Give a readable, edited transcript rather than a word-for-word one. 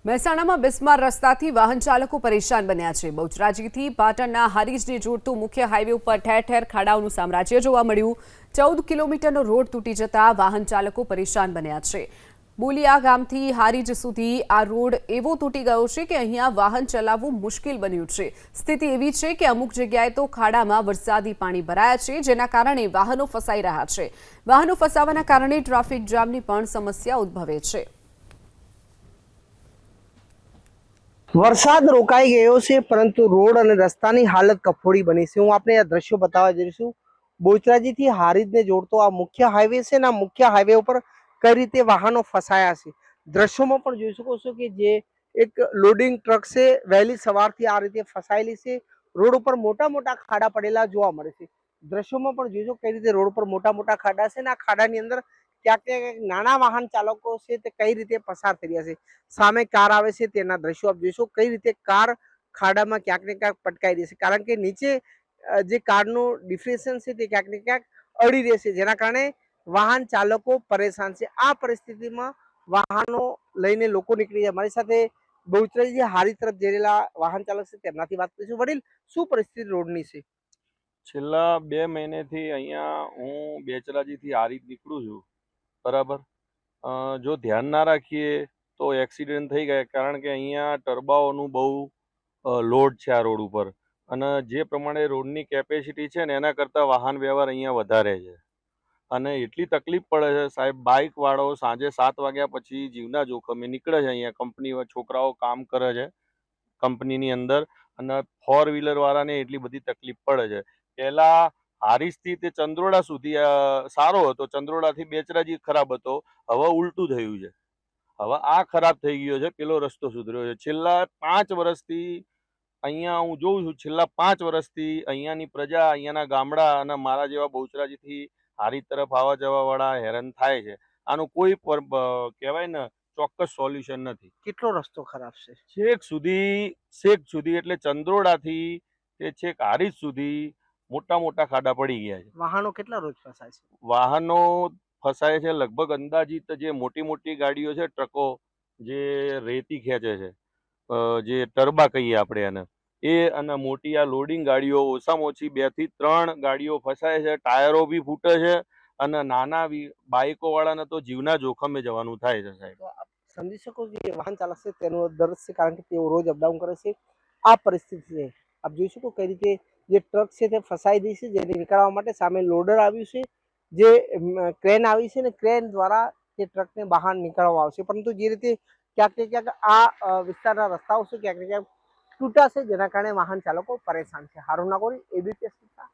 મહેસાણામાં બિસ્માર રસ્તાથી વાહન ચાલકો પરેશાન બન્યા છે। બહુચરાજીથી પાટણના હારીજને જોડતું મુખ્ય હાઈવે ઉપર ઠેર ઠેર ખાડાઓનું સામ્રાજ્ય જોવા મળ્યું। 14 કિલોમીટરનો રોડ તૂટી જતા વાહન ચાલકો પરેશાન બન્યા છે। બોલિયા ગામથી હારીજ સુધી આ રોડ એવો તૂટી ગયો છે કે અહીંયા વાહન ચલાવવું મુશ્કેલ બન્યું છે। સ્થિતિ એવી છે કે અમુક જગ્યાએ તો ખાડામાં વરસાદી પાણી ભરાયા છે, જેના કારણે વાહનો ફસાઈ રહ્યા છે। વાહનો ફસાવાના કારણે ટ્રાફિક જામની પણ સમસ્યા ઉદ્ભવે છે। વરસાદ રોકાઈ ગયો છે, પરંતુ રોડ અને રસ્તાની હાલત કફોડી બની છે। હું આપને આ દ્રશ્યો બતાવવા જઈ છું। બોચરાજીથી હારીજને જોડતો આ મુખ્ય હાઈવે છે ને, આ મુખ્ય હાઈવે ઉપર કઈ રીતે વાહનો ફસાયા છે દ્રશ્યોમાં પણ જોઈ શકો છો કે જે એક લોડિંગ ટ્રક છે વહેલી સવારથી આ રીતે ફસાયેલી છે। રોડ ઉપર મોટા મોટા ખાડા પડેલા જોવા મળે છે। દ્રશ્યોમાં પણ જોઈશો કઈ રીતે રોડ પર મોટા મોટા ખાડા છે ને આ ખાડાની અંદર ક્યાંક ક્યાંક નાના વાહન ચાલકો છે તે કઈ રીતે પસાર થઈ રહ્યા છે। સામે કાર આવે છે તેના દ્રશ્યો આપ જોઈશો કઈ રીતે કાર ખાડામાં ક્યાંક ને ક્યાંક પટકાઈ રહેશે, કારણ કે નીચે જે કારનું ડિફ્લેશન છે તે ક્યાંક ને ક્યાંક અડી રહેશે, જેના કારણે વાહન ચાલકો પરેશાન છે। આ પરિસ્થિતિમાં વાહનો લઈને લોકો નીકળી જાય। મારી સાથે બહુચરાજી હારી તરફ જઈ રહેલા વાહન ચાલક છે તેમનાથી વાત કરીશું। વડીલ, શું પરિસ્થિતિ રોડની છે? છેલ્લા 2 મહિનેથી અહીંયા હું બેચરાજીથી હારીજ નીકળું છું, બરાબર। જો ધ્યાન ના રાખીએ તો એક્સિડન્ટ થઈ ગયા, કારણ કે અહીંયા ટર્બાઓનું બહુ લોડ છે આ રોડ ઉપર, અને જે પ્રમાણે રોડની કેપેસિટી છે ને એના કરતાં વાહન વ્યવહાર અહીંયા વધારે છે, અને એટલી તકલીફ પડે છે સાહેબ। બાઇકવાળાઓ સાંજે 7 વાગ્યા પછી જીવના જોખમે નીકળે છે। અહીંયા કંપની છોકરાઓ કામ કરે છે કંપનીની અંદર, અને 4 વ્હીલર વાળાને એટલી બધી તકલીફ પડે છે। પહેલા હારીજથી તે ચંદ્રોડા સુધી સારો હતો, ચંદ્રોડાથી બેચરાજી ખરાબ હતો, હવે ઉલટું થયું છે। હવે આ ખરાબ થઈ ગયો છે, પેલો રસ્તો સુધર્યો છે। છેલ્લા 5 વર્ષથી અહીંયા હું જોઉં છું, છેલ્લા 5 વર્ષથી અહીંયાની પ્રજા, અહીંયાના ગામડા અને મારા જેવા બહુચરાજીથી હારીજ તરફ આવવા જવા વાળા હેરાન થાય છે। આનું કોઈ કહેવાય ને ચોક્કસ સોલ્યુશન નથી। કેટલો રસ્તો ખરાબ છે? છેક સુધી એટલે ચંદ્રોડાથી તે છેક હારીજ સુધી મોટા મોટા ખાડા પડી ગયા છે। વાહનો કેટલા રોજ ફસાય છે? વાહનો ફસાય છે લગભગ અંદાજિત જે મોટી મોટી ગાડીઓ છે, ટ્રકો જે રેતી ખેંચે છે, જે ટર્બા કહીએ આપણે એને, એ અને મોટી આ લોડિંગ ગાડીઓ, ઓછામાં ઓછી 2 થી 3 ગાડીઓ ફસાય છે। ટાયરો બી ફૂટે છે, અને નાના બાઇકો વાળાને તો જીવના જોખમે જવાનું થાય છે સાહેબ। તો આપ સમજી શકો છો કે વાહન ચાલક છે તેનો દર્દ છે, કારણ કે તેઓ રોજ અપડાઉન કરે છે। આ પરિસ્થિતિ છે, આપ જોઈ શકો કઈ રીતે જે ટ્રક છે તે ફસાઈ ગઈ છે, જેને નીકળવા માટે સામે લોડર આવ્યું છે, જે ક્રેન આવી છે ને ક્રેન દ્વારા તે ટ્રકને બહાર નીકળવામાં આવશે। પરંતુ જે રીતે ક્યાંક ને ક્યાંક આ વિસ્તારના રસ્તાઓ છે ક્યાંક ને ક્યાંક તૂટા છે, જેના કારણે વાહન ચાલકો પરેશાન છે। હારૂન નાગોરી, એબીપી અસ્મિતા,